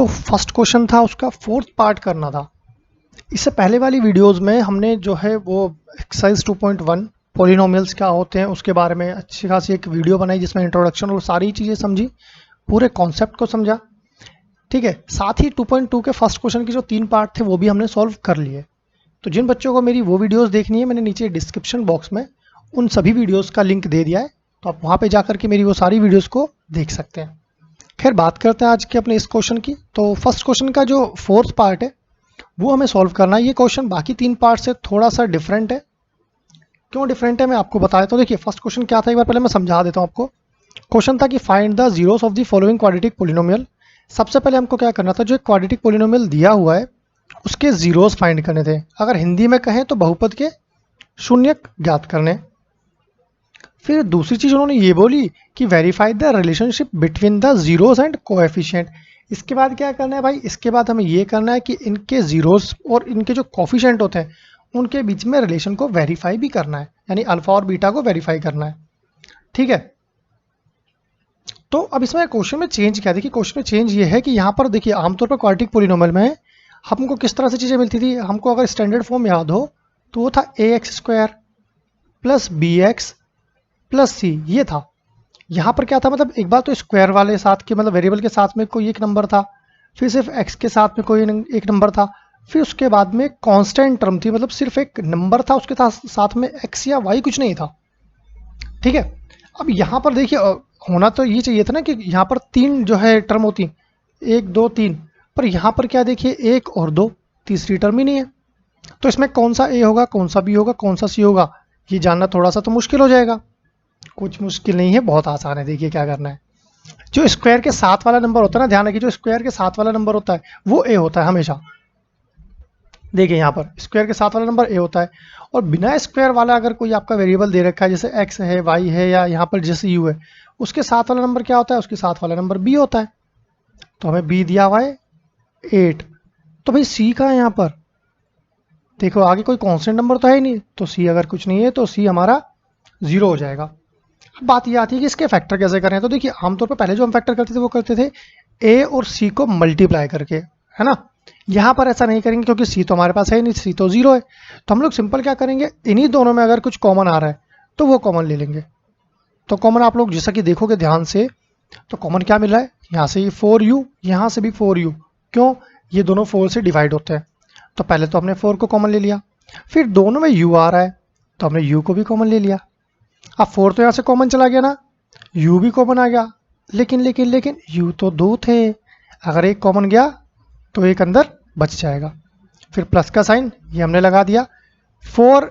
तो first question था, उसका फोर्थ पार्ट करना था। इससे पहले वाली वीडियोस में हमने जो है वो एक्सरसाइज 2.1 पॉलिनोमियल्स क्या होते हैं उसके बारे में अच्छी खासी एक वीडियो बनाई, जिसमें इंट्रोडक्शन और सारी चीज़ें समझी, पूरे कॉन्सेप्ट को समझा। ठीक है, साथ ही 2.2 के फर्स्ट क्वेश्चन के जो 3 पार्ट थे वो भी हमने सॉल्व कर लिए। तो जिन बच्चों को मेरी वो वीडियोस देखनी है, मैंने नीचे डिस्क्रिप्शन बॉक्स में उन सभी वीडियोस का लिंक दे दिया है, तो आप वहाँ पे जाकर के मेरी वो सारी वीडियोस को देख सकते हैं। खैर, बात करते हैं आज के अपने इस क्वेश्चन की। तो फर्स्ट क्वेश्चन का जो फोर्थ पार्ट है वो हमें सॉल्व करना है। ये क्वेश्चन बाकी 3 पार्ट से थोड़ा सा डिफरेंट है। क्यों डिफरेंट है मैं आपको बता देता हूँ। देखिए, फर्स्ट क्वेश्चन क्या था, एक बार पहले मैं समझा देता हूँ आपको। क्वेश्चन था कि find the zeros of the following quadratic polynomial. सबसे पहले हमको क्या करना था, जो एक क्वाड्रेटिक पोलिनोमियल दिया हुआ है उसके जीरोस फाइंड करने थे। अगर हिंदी में कहें तो बहुपद के शून्यक ज्ञात करने। फिर दूसरी चीज़ उन्होंने ये बोली कि verify the relationship between the zeros and coefficient. इसके बाद क्या करना है भाई, इसके बाद हमें ये करना है कि इनके जीरोस और इनके जो कोफिशिएंट होते हैं उनके बीच में रिलेशन को वेरीफाई भी करना है, यानी अल्फा और बीटा को वेरीफाई करना है। ठीक है, तो अब इसमें क्वेश्चन में चेंज क्या, देखिए क्वेश्चन में चेंज ये है कि यहाँ पर देखिए आमतौर पर क्वाड्रेटिक पोलिनोमियल में हमको किस तरह से चीज़ें मिलती थी। हमको अगर स्टैंडर्ड फॉर्म याद हो तो वो था ax² प्लस bx प्लस सी, ये था। यहाँ पर क्या था, मतलब एक बार तो स्क्वायर वाले साथ के मतलब वेरिएबल के साथ में कोई एक नंबर था, फिर सिर्फ x के साथ में कोई एक नंबर था, फिर उसके बाद में कांस्टेंट टर्म थी, मतलब सिर्फ एक नंबर था उसके साथ में x या y कुछ नहीं था। ठीक है, अब यहाँ पर देखिए होना तो ये चाहिए था ना कि यहाँ पर 3 जो है टर्म होती, 1 2 3, पर यहाँ पर क्या देखिए 1 और 2, तीसरी टर्म ही नहीं है। तो इसमें कौन सा a होगा, कौन सा b होगा, कौन सा c होगा, ये जानना थोड़ा सा तो मुश्किल हो जाएगा। कुछ मुश्किल नहीं है, बहुत आसान है। देखिए क्या करना है, जो स्क्वायर के साथ वाला नंबर होता है ना, ध्यान रखिए, जो स्क्वायर के साथ वाला नंबर होता है वो a होता है हमेशा। देखिए यहाँ पर स्क्वायर के साथ वाला नंबर a होता है, और बिना स्क्वायर वाला अगर कोई आपका वेरिएबल दे रखा है, जैसे x है, y है, या यहाँ पर जैसे u है, उसके साथ वाला नंबर क्या होता है, उसके साथ वाला नंबर b होता है। तो हमें b दिया हुआ है 8, तो भाई c का है यहाँ पर, देखो आगे कोई कांस्टेंट नंबर तो है ही नहीं, तो c अगर कुछ नहीं है तो c हमारा 0 हो जाएगा। अब बात ये आती है कि इसके फैक्टर कैसे करें। तो देखिए आमतौर पर पहले जो हम फैक्टर करते थे वो करते थे a और c को मल्टीप्लाई करके, है ना। यहाँ पर ऐसा नहीं करेंगे क्योंकि c तो हमारे पास है नहीं, c तो 0 है। तो हम लोग सिंपल क्या करेंगे, इन्हीं दोनों में अगर कुछ कॉमन आ रहा है तो वो कॉमन ले लेंगे। तो कॉमन आप लोग जैसा कि देखोगे ध्यान से, तो कॉमन क्या मिल रहा है, यहाँ से ये 4u, यहाँ से भी 4u। क्यों, ये दोनों 4 से डिवाइड होते हैं, तो पहले तो हमने 4 को कॉमन ले लिया। फिर दोनों में u आ रहा है तो हमने u को भी कॉमन ले लिया। अब 4 तो यहाँ से कॉमन चला गया ना, u भी कॉमन आ गया, लेकिन लेकिन लेकिन u तो 2 थे, अगर एक कॉमन गया तो एक अंदर बच जाएगा। फिर प्लस का साइन ये हमने लगा दिया। 4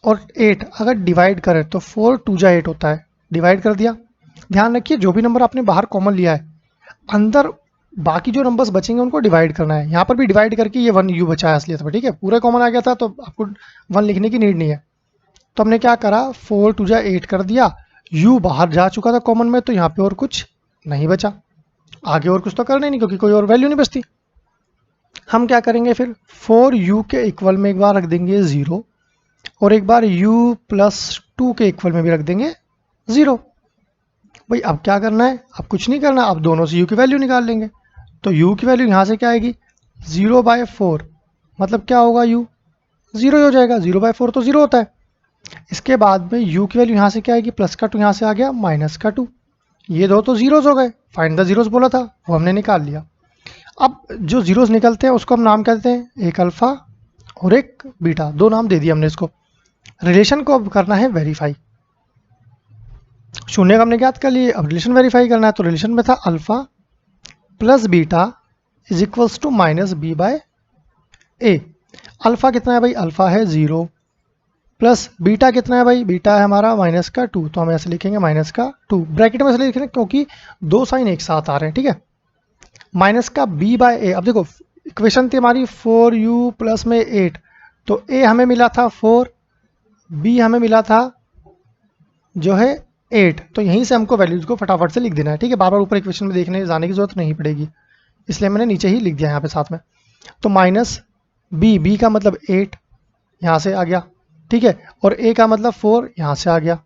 और 8 अगर डिवाइड करें तो 4 2 जा 8 होता है, डिवाइड कर दिया। ध्यान रखिए जो भी नंबर आपने बाहर कॉमन लिया है, अंदर बाकी जो नंबर्स बचेंगे उनको डिवाइड करना है। यहाँ पर भी डिवाइड करके ये 1u बचा है असलियत में। ठीक है, पूरा कॉमन आ गया था तो आपको 1 लिखने की नीड नहीं है। तो हमने क्या करा, 4 2 जा 8 कर दिया, u बाहर जा चुका था कॉमन में, तो यहाँ पे और कुछ नहीं बचा। आगे और कुछ तो करना ही नहीं क्योंकि कोई और वैल्यू नहीं बचती। हम क्या करेंगे फिर, 4u के इक्वल में एक बार रख देंगे 0, और एक बार u प्लस 2 के इक्वल में भी रख देंगे 0। भाई अब क्या करना है, अब कुछ नहीं करना, अब दोनों से u की वैल्यू निकाल लेंगे। तो u की वैल्यू यहाँ से क्या आएगी, 0/4, मतलब क्या होगा, u 0 ही हो जाएगा, 0/4 तो 0 होता है। इसके बाद में u की वैल्यू यहाँ से क्या आएगी, प्लस का 2 यहाँ से आ गया, माइनस का 2, ये दो तो जीरोस हो गए। फाइंड द जीरोस बोला था वो हमने निकाल लिया। अब जो जीरोस निकलते हैं उसको हम नाम कहते हैं, एक अल्फा और एक बीटा, दो नाम दे दिए हमने इसको। रिलेशन को अब करना है वेरीफाई। शून्य का हमने ज्ञात कर लिए, अब रिलेशन वेरीफाई करना है। तो रिलेशन में था alpha plus beta is equals to minus b/a। Alpha कितना है भाई, अल्फा है 0, प्लस बीटा कितना है भाई, बीटा है हमारा माइनस का 2, तो हम ऐसे लिखेंगे माइनस का 2, ब्रैकेट में ऐसे लिखेंगे क्योंकि दो साइन एक साथ आ रहे हैं। ठीक है, माइनस का b/a। अब देखो इक्वेशन थी हमारी 4u प्लस में 8, तो a हमें मिला था 4, b हमें मिला था जो है 8, तो यहीं से हमको वैल्यूज को फटाफट से लिख देना है। ठीक है, बार बार ऊपर इक्वेशन में देखने जाने की जरूरत नहीं पड़ेगी, इसलिए मैंने नीचे ही लिख दिया यहाँ पे साथ में। तो माइनस b का मतलब 8 यहाँ से आ गया, ठीक है, और a का मतलब 4 यहाँ से आ गया।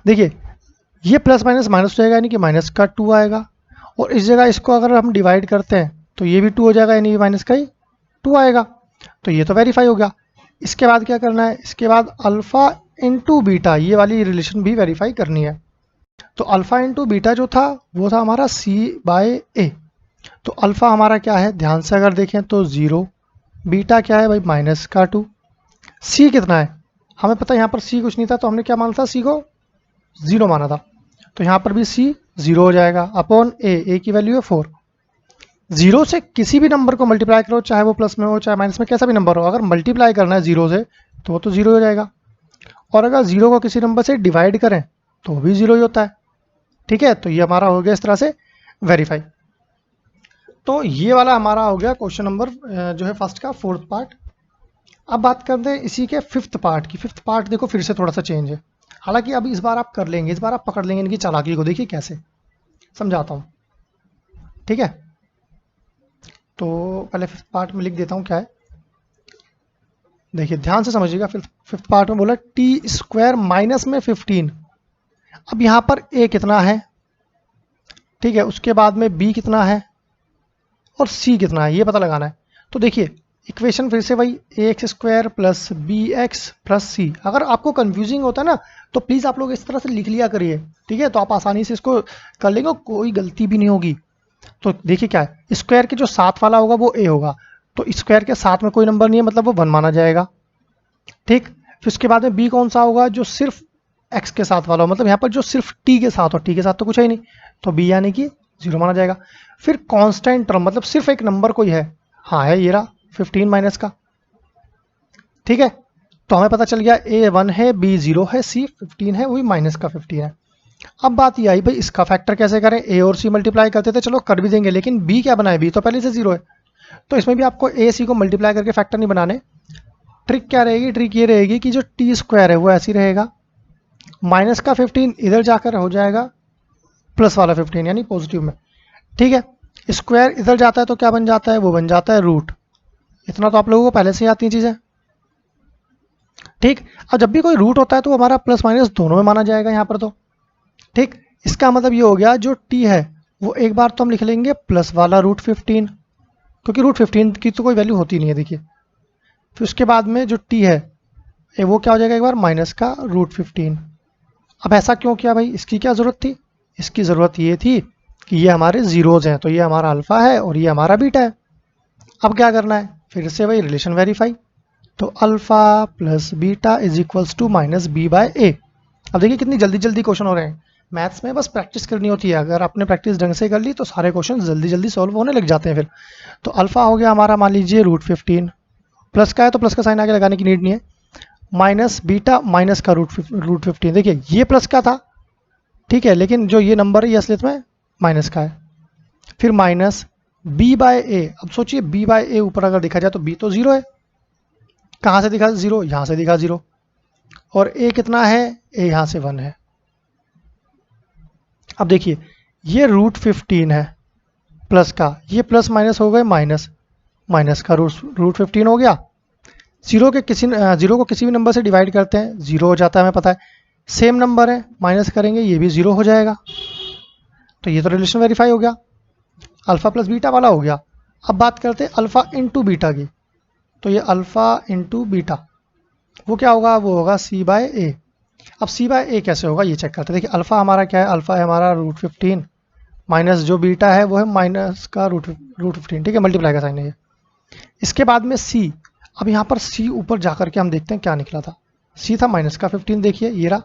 देखिए ये प्लस माइनस माइनस हो जाएगा, यानी कि माइनस का 2 आएगा, और इस जगह इसको अगर हम डिवाइड करते हैं तो ये भी 2 हो जाएगा, यानी माइनस का ही 2 आएगा। तो ये तो वेरीफाई हो गया। इसके बाद क्या करना है, इसके बाद अल्फ़ा इंटू बीटा, ये वाली रिलेशन भी वेरीफाई करनी है। तो अल्फ़ा इंटू बीटा जो था वो था हमारा c बाय ए। तो अल्फ़ा हमारा क्या है, ध्यान से अगर देखें तो 0, बीटा क्या है भाई माइनस का 2, c कितना है हमें पता है, यहाँ पर c कुछ नहीं था तो हमने क्या माना था, c को 0 माना था। तो यहाँ पर भी c 0 हो जाएगा अपॉन a की वैल्यू है 4। 0 से किसी भी नंबर को मल्टीप्लाई करो, चाहे वो प्लस में हो चाहे माइनस में, कैसा भी नंबर हो, अगर मल्टीप्लाई करना है 0 से तो वो तो 0 हो जाएगा। और अगर 0 को किसी नंबर से डिवाइड करें तो भी 0 ही होता है। ठीक है, तो ये हमारा हो गया इस तरह से वेरीफाई। तो ये वाला हमारा हो गया क्वेश्चन नंबर जो है फर्स्ट का 4th पार्ट। अब बात करते हैं इसी के 5th पार्ट की। 5th पार्ट देखो फिर से थोड़ा सा चेंज है, हालांकि अब इस बार आप कर लेंगे, इस बार आप पकड़ लेंगे इनकी चालाकी को। देखिए कैसे समझाता हूँ, ठीक है। तो पहले 5th पार्ट में लिख देता हूँ क्या है, देखिए ध्यान से समझिएगा। 5th पार्ट में बोला टी स्क्वायर माइनस में 15। अब यहाँ पर ए कितना है, ठीक है, उसके बाद में बी कितना है और सी कितना है, ये पता लगाना है। तो देखिए इक्वेशन फिर से वही a x square plus b x plus c. अगर आपको कंफ्यूजिंग होता है ना तो प्लीज़ आप लोग इस तरह से लिख लिया करिए, ठीक है, तो आप आसानी से इसको कर लेंगे, कोई गलती भी नहीं होगी। तो देखिए क्या है, स्क्वायर के जो साथ वाला होगा वो ए होगा, तो स्क्वायर के साथ में कोई नंबर नहीं है, मतलब वो 1 माना जाएगा। ठीक, फिर उसके बाद में बी कौन सा होगा, जो सिर्फ एक्स के साथ वाला हो, मतलब यहाँ पर जो सिर्फ टी के साथ हो, टी के साथ तो कुछ है ही नहीं, तो बी यानी कि 0 माना जाएगा। फिर कांस्टेंट टर्म, मतलब सिर्फ एक नंबर कोई है, हाँ है ये रहा 15 माइनस का। ठीक है, तो हमें पता चल गया ए 1 है, बी 0 है, सी 15 है, वही माइनस का 15 है। अब बात ये आई भाई इसका फैक्टर कैसे करें, ए और सी मल्टीप्लाई करते थे, चलो कर भी देंगे, लेकिन बी क्या बनाए, बी तो पहले से 0 है, तो इसमें भी आपको ए सी को मल्टीप्लाई करके फैक्टर नहीं बनाने। ट्रिक क्या रहेगी, ट्रिक ये रहेगी कि जो टी स्क्वायर है वो ऐसे ही रहेगा, माइनस का 15 इधर जाकर हो जाएगा प्लस वाला 15 यानी पॉजिटिव में। ठीक है, स्क्वायर इधर जाता है तो क्या बन जाता है, वो बन जाता है रूट। इतना तो आप लोगों को पहले से ही आती हैं चीज़ें। ठीक, अब जब भी कोई रूट होता है तो हमारा प्लस माइनस दोनों में माना जाएगा यहाँ पर तो। ठीक, इसका मतलब ये हो गया जो टी है वो एक बार तो हम लिख लेंगे प्लस वाला रूट 15, क्योंकि रूट 15 की तो कोई वैल्यू होती नहीं है, देखिए। फिर उसके बाद में जो टी है वो क्या हो जाएगा, एक बार माइनस का रूट 15। अब ऐसा क्यों किया भाई, इसकी क्या ज़रूरत थी, इसकी ज़रूरत ये थी कि ये हमारे ज़ीरोज़ हैं, तो ये हमारा अल्फ़ा है और ये हमारा बीटा है। अब क्या करना है, फिर से वही रिलेशन वेरीफाई, तो alpha plus beta is equals to minus b by a. अब देखिए कितनी जल्दी जल्दी क्वेश्चन हो रहे हैं। मैथ्स में बस प्रैक्टिस करनी होती है, अगर आपने प्रैक्टिस ढंग से कर ली तो सारे क्वेश्चन जल्दी जल्दी सॉल्व होने लग जाते हैं फिर। तो अल्फ़ा हो गया हमारा, मान लीजिए रूट 15, प्लस का है तो प्लस का साइन आगे लगाने की नीड नहीं है, माइनस बीटा माइनस का रूट 15। देखिए ये प्लस का था, ठीक है, लेकिन जो ये नंबर है ये असलियत में माइनस का है। फिर माइनस बी बाय ए। अब सोचिए बी बाय ए ऊपर अगर देखा जाए तो बी तो 0 है, कहाँ से दिखा 0, यहाँ से दिखा 0, और ए कितना है, ए यहाँ से 1 है। अब देखिए ये रूट 15 है प्लस का, ये प्लस माइनस हो गए माइनस, माइनस का रूट 15 हो गया। 0 को किसी भी नंबर से डिवाइड करते हैं 0 हो जाता है, हमें पता है। सेम नंबर है, माइनस करेंगे ये भी 0 हो जाएगा। तो ये तो रिलेशन वेरीफाई हो गया, अल्फ़ा प्लस बीटा वाला हो गया। अब बात करते हैं अल्फ़ा इंटू बीटा की, तो ये अल्फ़ा इंटू बीटा वो क्या होगा, वो होगा सी बाय ए। अब सी बाय ए कैसे होगा ये चेक करते हैं। देखिए अल्फ़ा हमारा क्या है, अल्फ़ा है हमारा रूट 15 माइनस जो बीटा है वो है माइनस का रूट 15, ठीक है, मल्टीप्लाई का साइन है ये। इसके बाद में सी, अब यहाँ पर सी ऊपर जा करके हम देखते हैं क्या निकला था, सी था माइनस का 15, देखिए ये रहा,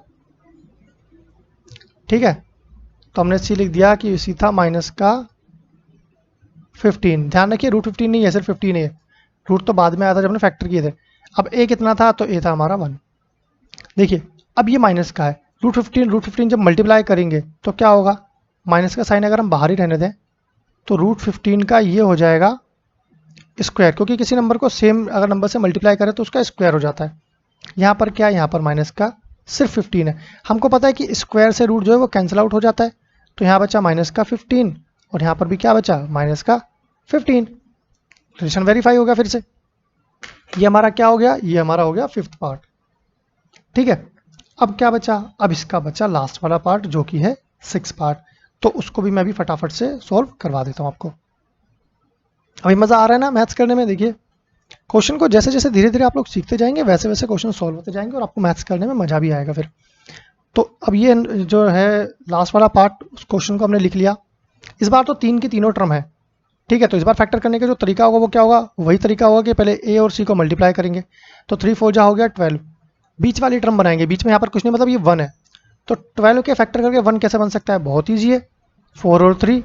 ठीक है, तो हमने सी लिख दिया कि सी था माइनस का 15। ध्यान रखिए रूट 15 नहीं है, सिर्फ 15 है, रूट तो बाद में आया था जब हमने फैक्टर किए थे। अब ए कितना था, तो ए था हमारा 1। देखिए अब ये माइनस का है, रूट 15 जब मल्टीप्लाई करेंगे तो क्या होगा, माइनस का साइन अगर हम बाहर ही रहने दें तो रूट 15 का ये हो जाएगा स्क्वायर, क्योंकि किसी नंबर को सेम अगर नंबर से मल्टीप्लाई करें तो उसका स्क्वायर हो जाता है। यहाँ पर क्या है, यहाँ पर माइनस का सिर्फ 15 है। हमको पता है कि स्क्वायर से रूट जो है वो कैंसिल आउट हो जाता है, तो यहाँ बचा माइनस का 15 और यहाँ पर भी क्या बचा, माइनस का 15। रिलेशन वेरीफाई हो गया फिर से। ये हमारा क्या हो गया, ये हमारा हो गया 5th पार्ट, ठीक है। अब क्या बचा, अब इसका बचा लास्ट वाला पार्ट जो कि है 6th पार्ट, तो उसको भी मैं भी फटाफट से सॉल्व करवा देता हूँ आपको। अभी मज़ा आ रहा है ना मैथ्स करने में। देखिए क्वेश्चन को जैसे जैसे धीरे धीरे आप लोग सीखते जाएंगे वैसे वैसे क्वेश्चन सॉल्व होते जाएंगे और आपको मैथ्स करने में मज़ा भी आएगा फिर। तो अब ये जो है लास्ट वाला पार्ट, उस क्वेश्चन को हमने लिख लिया। इस बार तो 3 की तीनों टर्म है, ठीक है। तो इस बार फैक्टर करने का जो तरीका होगा वो क्या होगा, वही तरीका होगा कि पहले ए और सी को मल्टीप्लाई करेंगे। तो 3 4 जा हो गया 12, बीच वाली टर्म बनाएंगे। बीच में यहाँ पर कुछ नहीं, मतलब ये 1 है, तो 12 के फैक्टर करके 1 कैसे बन सकता है, बहुत ईजी है। 4 और 3,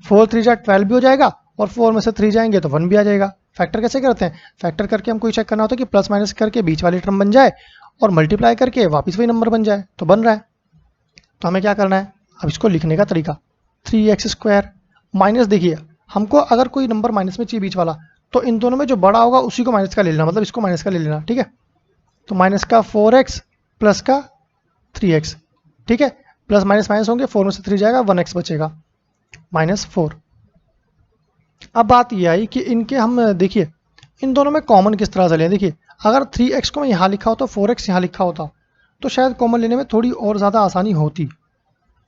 4 3 जा 12 भी हो जाएगा और 4 में से 3 जाएंगे तो 1 भी आ जाएगा। फैक्टर कैसे करते हैं, फैक्टर करके हमको चेक करना होता है कि प्लस माइनस करके बीच वाली टर्म बन जाए और मल्टीप्लाई करके वापस वही नंबर बन जाए, तो बन रहा है। तो हमें क्या करना है, अब इसको लिखने का तरीका 3x² माइनस, देखिए हमको अगर कोई नंबर माइनस में चाहिए बीच वाला, तो इन दोनों में जो बड़ा होगा उसी को माइनस का ले लेना, मतलब इसको माइनस का ले लेना, ठीक है। तो माइनस का 4x प्लस का 3x, ठीक है। प्लस माइनस माइनस होंगे, 4 में से 3 जाएगा, 1x बचेगा -4। अब बात ये आई कि इनके हम देखिए इन दोनों में कॉमन किस तरह से लें। देखिए अगर 3x को मैं यहाँ लिखा होता, 4x यहाँ लिखा होता, तो शायद कॉमन लेने में थोड़ी और ज़्यादा आसानी होती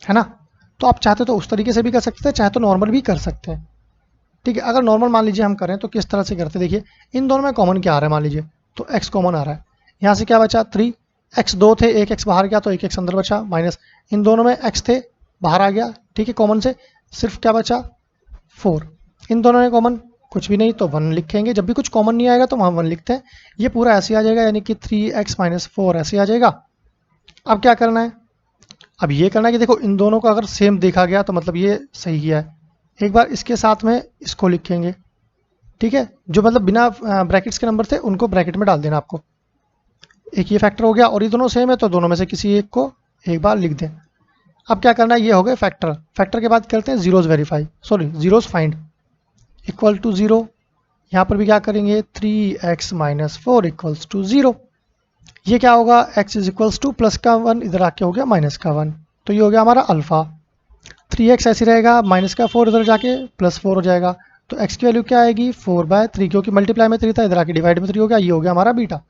है ना। तो आप चाहते तो उस तरीके से भी कर सकते हैं, चाहे तो नॉर्मल भी कर सकते हैं, ठीक है। अगर नॉर्मल मान लीजिए हम करें तो किस तरह से करते हैं, देखिए इन दोनों में कॉमन क्या आ रहा है, मान लीजिए तो x कॉमन आ रहा है। यहाँ से क्या बचा 3, x 2 थे, एक x बाहर गया तो एक x अंदर बचा, माइनस इन दोनों में x थे, बाहर आ गया, ठीक है। कॉमन से सिर्फ क्या बचा 4, इन दोनों में कॉमन कुछ भी नहीं तो 1 लिखेंगे। जब भी कुछ कॉमन नहीं आएगा तो वहाँ 1 लिखते हैं। ये पूरा ऐसे आ जाएगा, यानी कि 3x - 4 ऐसे आ जाएगा। अब क्या करना है, अब ये करना है कि देखो इन दोनों को अगर सेम देखा गया तो मतलब ये सही किया है। एक बार इसके साथ में इसको लिखेंगे, ठीक है। जो मतलब बिना ब्रैकेट्स के नंबर थे उनको ब्रैकेट में डाल देना आपको। एक ये फैक्टर हो गया और ये दोनों सेम है तो दोनों में से किसी एक को एक बार लिख दें। अब क्या करना है, ये हो गए फैक्टर। फैक्टर के बाद करते हैं zeros verify, sorry zeros find, equal to 0। यहाँ पर भी क्या करेंगे 3x - 4 इक्वल्स टू 0। ये क्या होगा, x is equals two plus का 1 इधर आके हो गया माइनस का 1, तो ये हो गया हमारा अल्फा। 3x ऐसे रहेगा, माइनस का 4 इधर जाके +4 हो जाएगा, तो x की वैल्यू क्या आएगी 4/3, क्योंकि मल्टीप्लाई में 3 था, इधर आके डिवाइड में 3 हो गया, ये हो गया हमारा बीटा।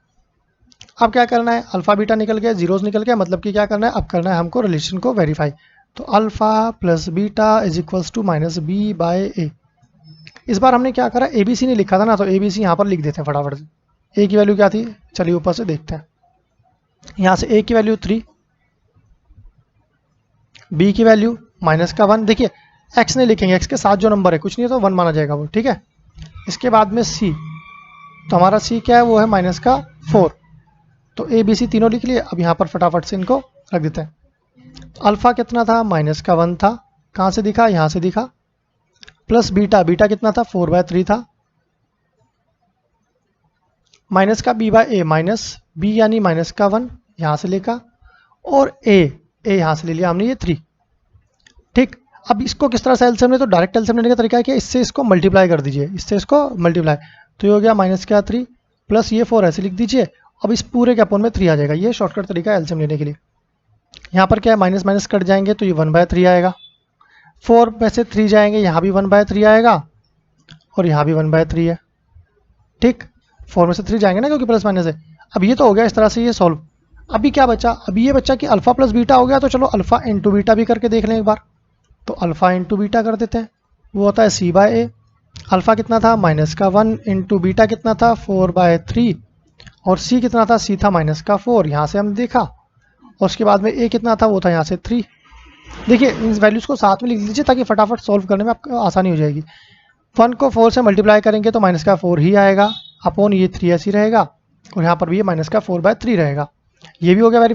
अब क्या करना है, अल्फा बीटा निकल गया, जीरोस निकल गया, मतलब कि क्या करना है, अब करना है हमको रिलेशन को वेरीफाई। तो alpha plus beta is equals to -b/a। इस बार हमने क्या करा, ABC नहीं लिखा था ना, तो ABC यहाँ पर लिख देते हैं फटाफट से। a की वैल्यू क्या थी, चलिए ऊपर से देखते हैं। यहाँ से a की वैल्यू 3, b की वैल्यू माइनस का 1। देखिए x नहीं लिखेंगे, x के साथ जो नंबर है कुछ नहीं है तो 1 माना जाएगा वो, ठीक है। इसके बाद में c, तो हमारा c क्या है, वो है -4। तो a b c तीनों लिख लिए। अब यहाँ पर फटाफट से इनको रख देते हैं। तो अल्फा कितना था, -1 था, कहाँ से दिखा, यहाँ से दिखा, प्लस बीटा, बीटा कितना था 4/3 था, माइनस का b/a, माइनस b यानी -1 यहाँ से लेका, और a यहाँ से ले लिया हमने, ये 3, ठीक। अब इसको किस तरह से एलसीएम ले, तो डायरेक्ट एलसीएम लेने का तरीका है कि इससे इसको मल्टीप्लाई कर दीजिए, इससे इसको मल्टीप्लाई, तो ये हो गया -3 प्लस ये 4 ऐसे लिख दीजिए। अब इस पूरे के अपोन में 3 आ जाएगा, ये शॉर्टकट तरीका है एलसीएम लेने के लिए। यहाँ पर क्या है, माइनस माइनस कट जाएंगे तो ये 1/3 आएगा, 4 में से 3 जाएंगे, यहाँ भी 1/3 आएगा और यहाँ भी 1/3 है, ठीक। 4 में से 3 जाएंगे ना, क्योंकि प्लस माइनस है। अब ये तो हो गया इस तरह से ये सॉल्व। अभी क्या बचा, अभी ये बच्चा कि अल्फा प्लस बीटा हो गया, तो चलो अल्फा इंटू बीटा भी करके देख लें एक बार। तो अल्फा इंटू बीटा कर देते हैं, वो होता है c/a। अल्फा कितना था -1 इंटू बीटा कितना था 4/3, और c कितना था, c था -4, यहाँ से हम देखा, और उसके बाद में a कितना था, वो था यहाँ से 3। देखिए इन वैल्यूज़ को साथ में लिख लीजिए ताकि फटाफट सॉल्व करने में आपको आसानी हो जाएगी। 1 को 4 से मल्टीप्लाई करेंगे तो -4 ही आएगा, अपॉन ये 3 ऐसी रहेगा, और यहाँ पर भी ये -4/3 रहेगा। ये भी हो गया वेरी